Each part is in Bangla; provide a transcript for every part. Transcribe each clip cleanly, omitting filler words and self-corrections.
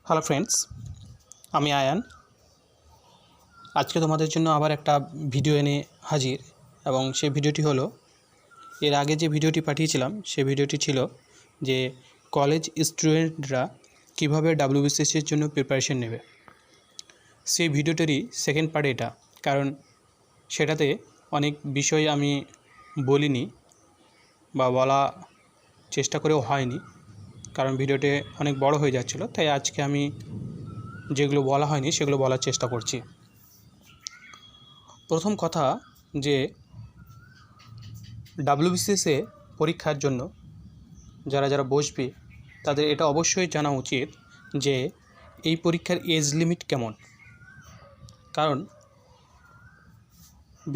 হ্যালো ফ্রেন্ডস, আমি আয়ান। আজকে তোমাদের জন্য আবার একটা ভিডিও এনে হাজির এবং সেই ভিডিওটি হলো, এর আগে যে ভিডিওটি পাঠিয়েছিলাম সেই ভিডিওটি ছিল যে কলেজ স্টুডেন্টরা কীভাবে ডাব্লিউবিসিএসের জন্য প্রিপারেশন নেবে। সেই ভিডিওটারই সেকেন্ড পার্ট এটা, কারণ সেটাতে অনেক বিষয় আমি বলিনি বা বলা চেষ্টা করেও হয়নি, কারণ ভিডিওটি অনেক বড় হয়ে যাচ্ছিলো। তাই আজকে আমি যেগুলো বলা হয়নি সেগুলো বলার চেষ্টা করছি। প্রথম কথা, যে ডাব্লিউবিসিএসে পরীক্ষার জন্য যারা যারা বসবে তাদের এটা অবশ্যই জানা উচিত যে এই পরীক্ষার এজ লিমিট কেমন, কারণ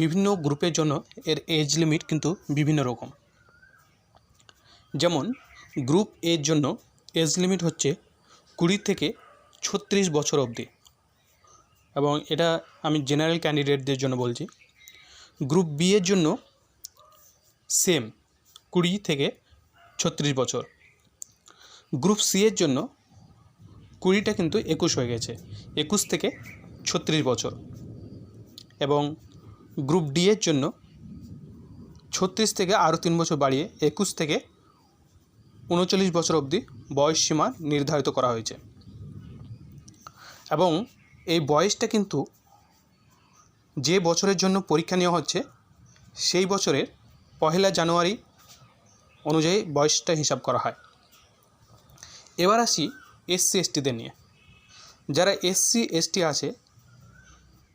বিভিন্ন গ্রুপের জন্য এর এজ লিমিট কিন্তু বিভিন্ন রকম। যেমন গ্রুপ এর জন্য এজ লিমিট হচ্ছে 20 থেকে 36 বছর অবধি, এবং এটা আমি জেনারেল ক্যান্ডিডেটদের জন্য বলছি। গ্রুপ বি এর জন্য সেম 20 থেকে 36 বছর। গ্রুপ সি এর জন্য 20টা কিন্তু 21 হয়ে গেছে, 21 থেকে 36 বছর। এবং গ্রুপ ডি এর জন্য 36 থেকে আরও 3 বছর বাড়িয়ে 21 থেকে 39 বছর অবধি বয়স সীমা নির্ধারিত করা হয়েছে। এবং এই বয়সটা কিন্তু যে বছরের জন্য পরীক্ষা নেওয়া হচ্ছে সেই বছরের 1 জানুয়ারি অনুযায়ী বয়সটা হিসাব করা হয়। এবার আসি এসসি এসটিদের নিয়ে। যারা এসসি এসটি আছে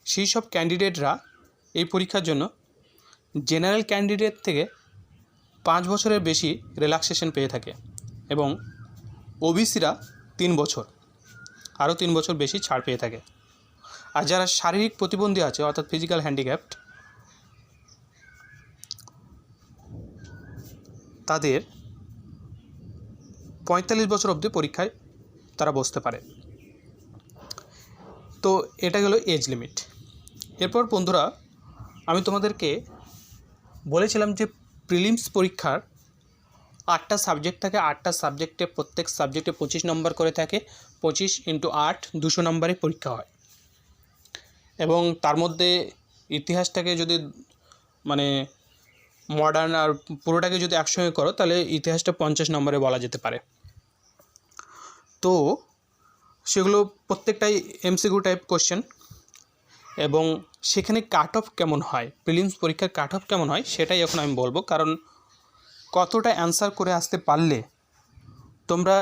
সেই সব ক্যান্ডিডেটরা এই পরীক্ষার জন্য জেনারেল ক্যান্ডিডেট থেকে 5 বছরের বেশি রিল্যাক্সেশন পেয়ে থাকে, এবং ওবিসিরা 3 বছর, আরও 3 বছর বেশি ছাড় পেয়ে থাকে। আর যারা শারীরিক প্রতিবন্ধী আছে অর্থাৎ ফিজিক্যাল হ্যান্ডিক্যাপড, তাদের 45 বছর অবধি পরীক্ষায় তারা বসতে পারে। তো এটা গেল এজ লিমিট। এরপর বন্ধুরা, আমি তোমাদেরকে বলেছিলাম যে প্রিলিমস পরীক্ষার 8টা সাবজেক্ট থাকে, 8টা সাবজেক্টে প্রত্যেক সাবজেক্টে 25 নম্বর করে থাকে। 25 × 8 200 নম্বরে পরীক্ষা হয়। এবং তার মধ্যে ইতিহাসটাকে যদি মানে মডার্ন আর পুরোটাকে যদি একসঙ্গে করো তাহলে ইতিহাসটা 50 নম্বরে বলা যেতে পারে। তো সেগুলো প্রত্যেকটাই এমসিকিউ টাইপ কোশ্চেন, এবং সেখানে কাট অফ কেমন হয়, প্রিলিমস পরীক্ষার কাট অফ কেমন হয় সেটাই এখন আমি বলবো। কারণ কতটা অ্যান্সার করে আসতে পারলে তোমরা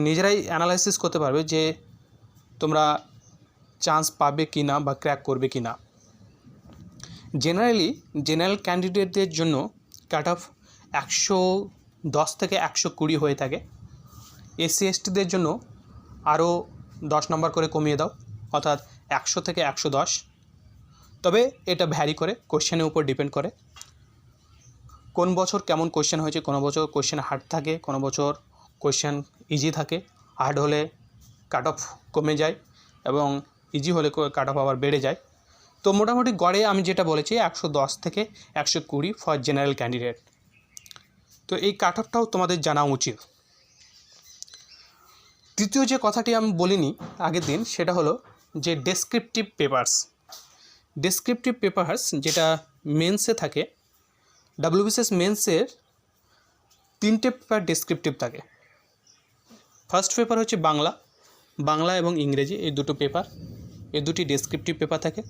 নিজেরাই অ্যানালাইসিস করতে পারবে যে তোমরা চান্স পাবে কি না বা ক্র্যাক করবে কি না। জেনারেল ক্যান্ডিডেটদের জন্য কাট অফ 110 থেকে 120 হয়ে থাকে। এসসি এসটিদের জন্য আরও 10 নম্বর করে কমিয়ে দাও, অর্থাৎ 100 থেকে 110। তবে এটা ভ্যারি করে, কোশ্চেনের উপর ডিপেন্ড করে কোন বছর কেমন কোশ্চেন হয়েছে। কোনো বছর কোশ্চেন হার্ড থাকে, কোনো বছর কোশ্চেন ইজি থাকে। হার্ড হলে কাট অফ কমে যায় এবং ইজি হলে কাট অফ আবার বেড়ে যায়। তো মোটামুটি গড়ে আমি যেটা বলেছি 110 থেকে 120 ফর জেনারেল ক্যান্ডিডেট। তো এই কাট অফটাও তোমাদের জানা উচিত। তৃতীয় যে কথাটি আমি বলিনি আগের দিন, সেটা হলো যে ডেসক্রিপটিভ পেপারস যেটা মেন্সে থাকে। ডাব্লিউবিসিএস মেন্সের 3টে পেপার ডেসক্রিপটিভ থাকে। ফার্স্ট পেপার হচ্ছে বাংলা এবং ইংরেজি, এই দুটো পেপার, এই দুটি ডেসক্রিপটিভ পেপার থাকে।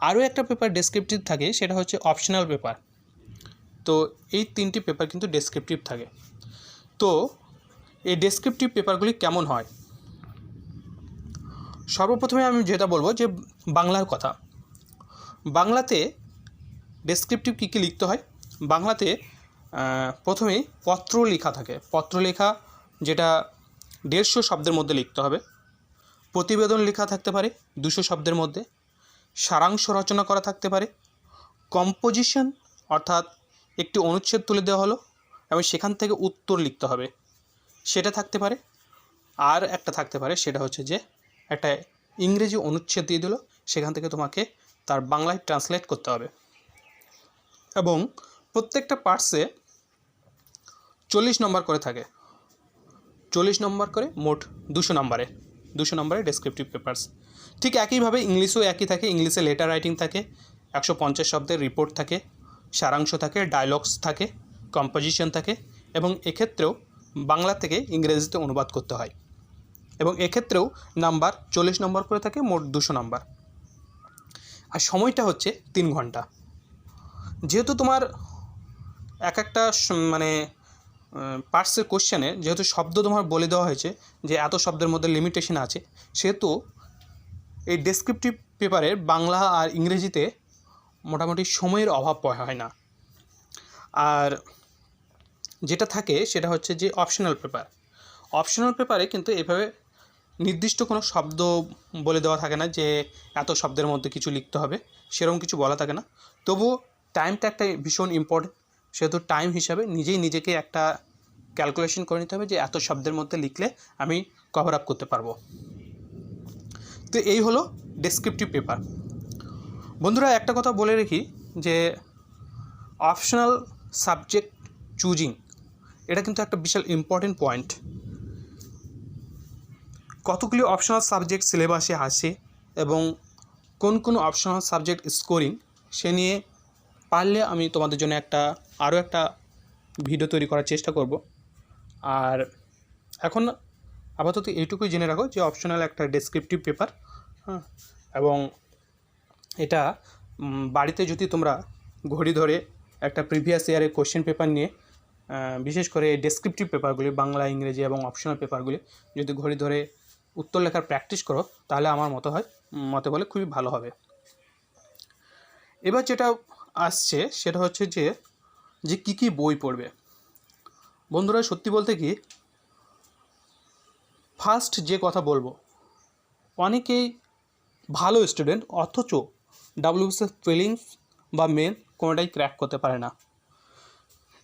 আরও একটা পেপার ডেসক্রিপটিভ থাকে, সেটা হচ্ছে অপশনাল পেপার। তো এই 3টি পেপার কিন্তু ডেসক্রিপটিভ থাকে। তো এই ডেসক্রিপটিভ পেপারগুলি কেমন হয়, সর্বপ্রথমে আমি যেটা বলবো যে বাংলার কথা। বাংলাতে ডেসক্রিপটিভ কী কী লিখতে হয়। বাংলাতে প্রথমেই পত্র লেখা থাকে। পত্র লেখা যেটা 150 শব্দের মধ্যে লিখতে হবে। প্রতিবেদন লেখা থাকতে পারে 200 শব্দের মধ্যে। সারাংশ রচনা করা থাকতে পারে। কম্পোজিশন অর্থাৎ একটি অনুচ্ছেদ তুলে দেওয়া হলো এবং সেখান থেকে উত্তর লিখতে হবে, সেটা থাকতে পারে। আর একটা থাকতে পারে, সেটা হচ্ছে যে একটা ইংরেজি অনুচ্ছেদ দিয়ে দিল, সেখান থেকে তোমাকে তার বাংলায় ট্রান্সলেট করতে হবে। এবং প্রত্যেকটা পার্টসে 40 নম্বর করে থাকে। 40 নম্বর করে, মোট 200 নম্বরে ডেসক্রিপটিভ পেপারস। ঠিক একইভাবে ইংলিশও একই থাকে। ইংলিশে লেটার রাইটিং থাকে, 150 শব্দের রিপোর্ট থাকে, সারাংশ থাকে, ডায়লগস থাকে, কম্পোজিশন থাকে, এবং এক্ষেত্রেও বাংলা থেকে ইংরেজিতে অনুবাদ করতে হয়, এবং এক্ষেত্রেও নাম্বার 40 নম্বর করে থাকে, মোট 200 নম্বর। আর সময়টা হচ্ছে 3 ঘন্টা। যেহেতু তোমার একটা মানে পার্টসের কোশ্চেনে যেহেতু শব্দ তোমার বলে দেওয়া হয়েছে যে এত শব্দের মধ্যে লিমিটেশন আছে, সেহেতু এই ডেসক্রিপটিভ পেপারের বাংলা আর ইংরেজিতে মোটামুটি সময়ের অভাব হয় না। আর যেটা থাকে সেটা হচ্ছে যে অপশনাল পেপার। অপশনাল পেপারে কিন্তু এভাবে নির্দিষ্ট কোনো শব্দ বলে দেওয়া থাকে না যে এত শব্দের মধ্যে কিছু লিখতে হবে, সেরকম কিছু বলা থাকে না। তবুও টাইমটা একটা ভীষণ ইম্পর্টেন্ট, সেহেতু টাইম হিসাবে নিজেকে একটা ক্যালকুলেশন করে নিতে হবে যে এত শব্দের মধ্যে লিখলে আমি কভার আপ করতে পারবো। তো এই হলো ডেসক্রিপটিভ পেপার। বন্ধুরা, একটা কথা বলে রাখি যে অপশনাল সাবজেক্ট চুজিং এটা কিন্তু একটা বিশাল ইম্পর্টেন্ট পয়েন্ট। কতগুলি অপশনাল সাবজেক্ট সিলেবাসে আসে এবং কোন অপশনাল সাবজেক্ট স্কোরিং, সে নিয়ে পারলে আমি তোমাদের জন্য আরও একটা ভিডিও তৈরি করার চেষ্টা করব। আর এখন আপাতত এইটুকুই জেনে রাখো যে অপশনাল একটা ডেসক্রিপটিভ পেপার, হ্যাঁ, এবং এটা বাড়িতে যদি তোমরা ঘড়ি ধরে একটা প্রিভিয়াস ইয়ারের কোশ্চেন পেপার নিয়ে, বিশেষ করে ডেসক্রিপটিভ পেপারগুলি বাংলা, ইংরেজি এবং অপশনাল পেপারগুলি যদি ঘড়ি ধরে উত্তর লেখার প্র্যাকটিস করো, তাহলে আমার মতে বলে খুবই ভালো হবে। এবার যেটা আসছে সেটা হচ্ছে যে কী বই পড়বে। বন্ধুরা, সত্যি বলতে কি, ফার্স্ট যে কথা বলবো, অনেকেই ভালো স্টুডেন্ট অথচ ডাব্লিউবিসিএস প্রিলিমস বা মেন কোনোটাই ক্র্যাক করতে পারে না।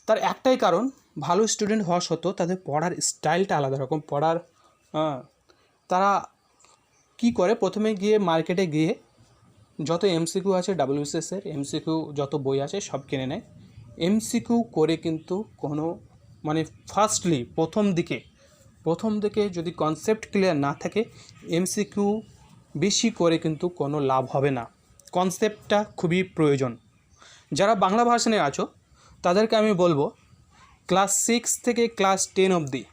তার একটাই কারণ, ভালো স্টুডেন্ট হওয়া সত্ত্বেও তাদের পড়ার স্টাইলটা আলাদা রকম। তারা কি করে, প্রথমে গিয়ে মার্কেটে গিয়ে যত এমসিকিউ আছে ডাব্লিউবিসিএসের এমসিকিউ যত বই আছে সব কিনে নেয়। এমসিকিউ করে কিন্তু কোনো ফার্স্টলি প্রথম দিকে যদি কনসেপ্ট ক্লিয়ার না থাকে, এমসিকিউ বেশি করে কিন্তু কোনো লাভ হবে না। কনসেপ্টটা খুবই প্রয়োজন। যারা বাংলা ভার্সনে আছো তাদেরকে আমি বলবো, ক্লাস 6 থেকে ক্লাস 10 অবধি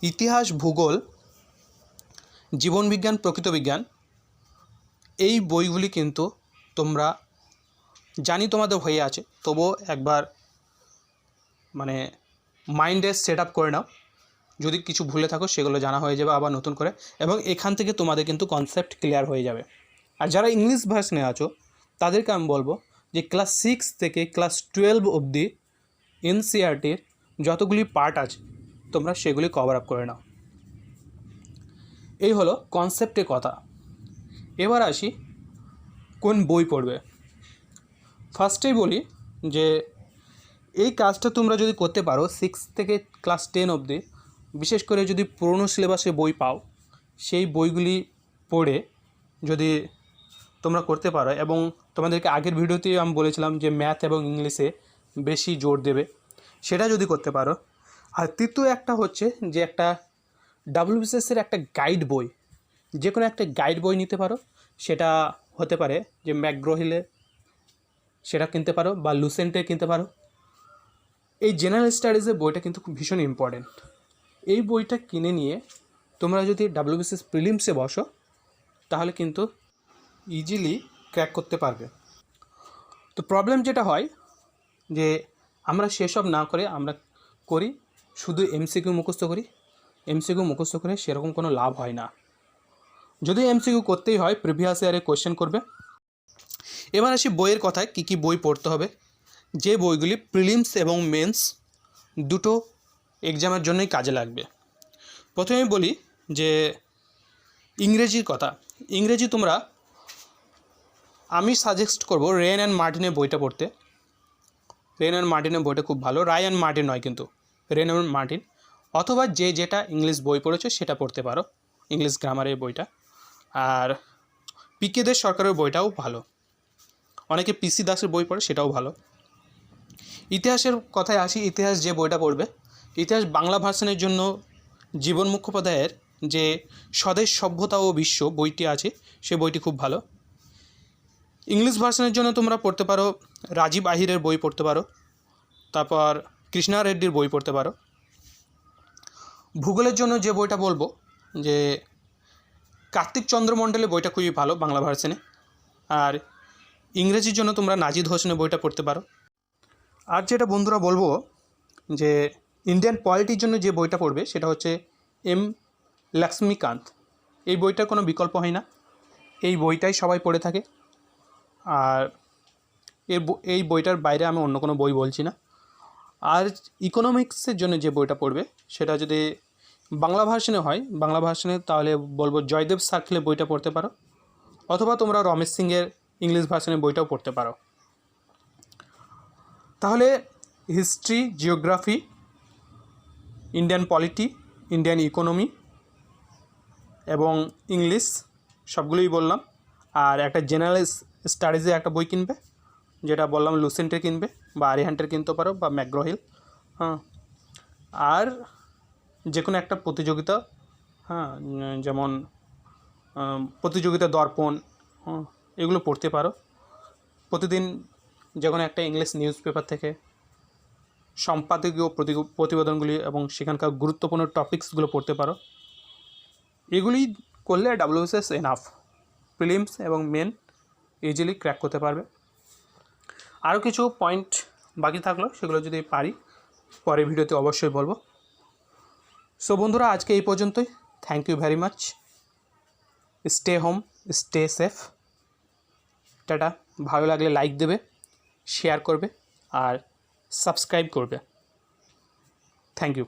ইতিহাস, ভূগোল, জীবনবিজ্ঞান, প্রকৃত বিজ্ঞান, এই বইগুলি কিন্তু তোমরা জানি তোমাদের হয়ে আছে, তবুও একবার মাইন্ডে সেট আপ করে নাও। যদি কিছু ভুলে থাকো সেগুলো জানা হয়ে যাবে আবার নতুন করে, এবং এখান থেকে তোমাদের কিন্তু কনসেপ্ট ক্লিয়ার হয়ে যাবে। আর যারা ইংলিশ ভার্সনে আছো তাদেরকে আমি বলবো যে ক্লাস 6 থেকে ক্লাস 12 অবধি এনসিইআরটির যতগুলি পার্ট আছে তোমরা সেগুলি কভার আপ করে নাও। এই হলো কনসেপ্টের কথা। এবার আসি কোন বই পড়বে। ফার্স্টেই বলি যে এই কাজটা তোমরা যদি করতে পারো 6 থেকে ক্লাস 10 অবধি, বিশেষ করে যদি পুরনো সিলেবাসে বই পাও, সেই বইগুলি পড়ে যদি তোমরা করতে পারো, এবং তোমাদেরকে আগের ভিডিওতেই আমি বলেছিলাম যে ম্যাথ এবং ইংলিশে বেশি জোর দেবে, সেটা যদি করতে পারো। আর তৃতীয় একটা হচ্ছে যে একটা ডাব্লিউবিসিএসের একটা গাইড বই, যে কোনো একটা গাইড বই নিতে পারো। সেটা হতে পারে যে ম্যাকগ্রো-হিলে, সেটা কিনতে পারো, বা লুসেন্টে কিনতে পারো। এই জেনারেল স্টাডিজের বইটা কিন্তু খুব ভীষণ ইম্পর্টেন্ট। এই বইটা কিনে নিয়ে তোমরা যদি ডাব্লিউবিসিএস প্রিলিমসে বসো, তাহলে কিন্তু ইজিলি ক্র্যাক করতে পারবে। তো প্রবলেম যেটা হয় যে আমরা সেসব না করে আমরা করি শুধু এমসিকিউ মুখস্থ করি। এমসিকিউ মুখস্থ করে সেরকম কোনো লাভ হয় না। যদি এমসিকিউ করতেই হয়, প্রিভিয়াস ইয়ারে কোয়েশ্চেন করবে। এবার আসি বইয়ের কথায়, কী বই পড়তে হবে, যে বইগুলি প্রিলিমস এবং মেন্স দুটো এক্সামের জন্যই কাজে লাগবে। প্রথমে বলি যে ইংরেজির কথা। ইংরেজি তোমরা, আমি সাজেস্ট করব রেন অ্যান্ড মার্টিনের বইটা পড়তে। রেন অ্যান্ড মার্টিনের বইটা খুব ভালো। রায় অ্যান্ড মার্টিন নয় কিন্তু, রেন অ্যান্ড মার্টিন। অথবা যেটা ইংলিশ বই পড়েছো সেটা পড়তে পারো, ইংলিশ গ্রামারের বইটা। আর পিকে দেশ সরকারের বইটাও ভালো। অনেকে পিসি দাসের বই পড়ে, সেটাও ভালো। ইতিহাসের কথায় আসি, ইতিহাস যে বইটা পড়বে, ইতিহাস বাংলা ভার্সনের জন্য জীবন মুখোপাধ্যায়ের যে স্বদেশ সভ্যতা ও বিশ্ব বইটি আছে সে বইটি খুব ভালো। ইংলিশ ভার্সনের জন্য তোমরা পড়তে পারো রাজীব আহিরের বই পড়তে পারো, তারপর কৃষ্ণা রেড্ডির বই পড়তে পারো। ভূগোলের জন্য যে বইটা বলবো যে কার্তিক চন্দ্র মণ্ডলের বইটা খুবই ভালো বাংলা ভার্সনে। আর ইংরেজির জন্য তোমরা নাজিদ হোসেনের বইটা পড়তে পারো। আর যেটা বন্ধুরা বলবো যে ইন্ডিয়ান পলিটির জন্য যে বইটা পড়বে সেটা হচ্ছে এম লক্ষ্মীকান্ত। এই বইটার কোনো বিকল্প হয় না, এই বইটাই সবাই পড়ে থাকে। আর এই বইটার বাইরে আমি অন্য কোনো বই বলছি না। আর ইকোনমিক্সের জন্য যে বইটা পড়বে সেটা যদি বাংলা ভার্সনে হয়, বাংলা ভার্সনে তাহলে বলবো জয়দেব সার্কেলের বইটা পড়তে পারো, অথবা তোমরা রমেশ সিংয়ের ইংলিশ ভার্সনের বইটাও পড়তে পারো। তাহলে history, geography, Indian polity, Indian economy এবং ইংলিশ সবগুলোই বললাম। আর একটা জেনারেল স্টাডিজে একটা বই কিনবে, যেটা বললাম লুসেন্টের কিনবে বা আরিহান্টের কিনতে পারো বা ম্যাকগ্রো-হিল। হ্যাঁ, আর যে কোনো একটা প্রতিযোগিতা, হ্যাঁ, যেমন প্রতিযোগিতা দর্পণ, এগুলো পড়তে পারো। প্রতিদিন যে কোনো একটা ইংলিশ নিউজ পেপার থেকে সম্পাদকীয় প্রতিবেদনগুলি এবং সেখানকার গুরুত্বপূর্ণ টপিকসগুলো পড়তে পারো। এগুলি করলে ডাব্লিউবিসিএস এনাফ, প্রিলিমস এবং মেন ইজিলি ক্র্যাক করতে পারবে। আরও কিছু পয়েন্ট বাকি থাকলো, সেগুলো যদি পারি পরের ভিডিওতে অবশ্যই বলবো। সো বন্ধুরা, আজকে এই পর্যন্তই। Thank you very much. Stay home, stay safe. Tata. ভালো লাগলে লাইক দেবে, শেয়ার করবে আর সাবস্ক্রাইব করবে। Thank you.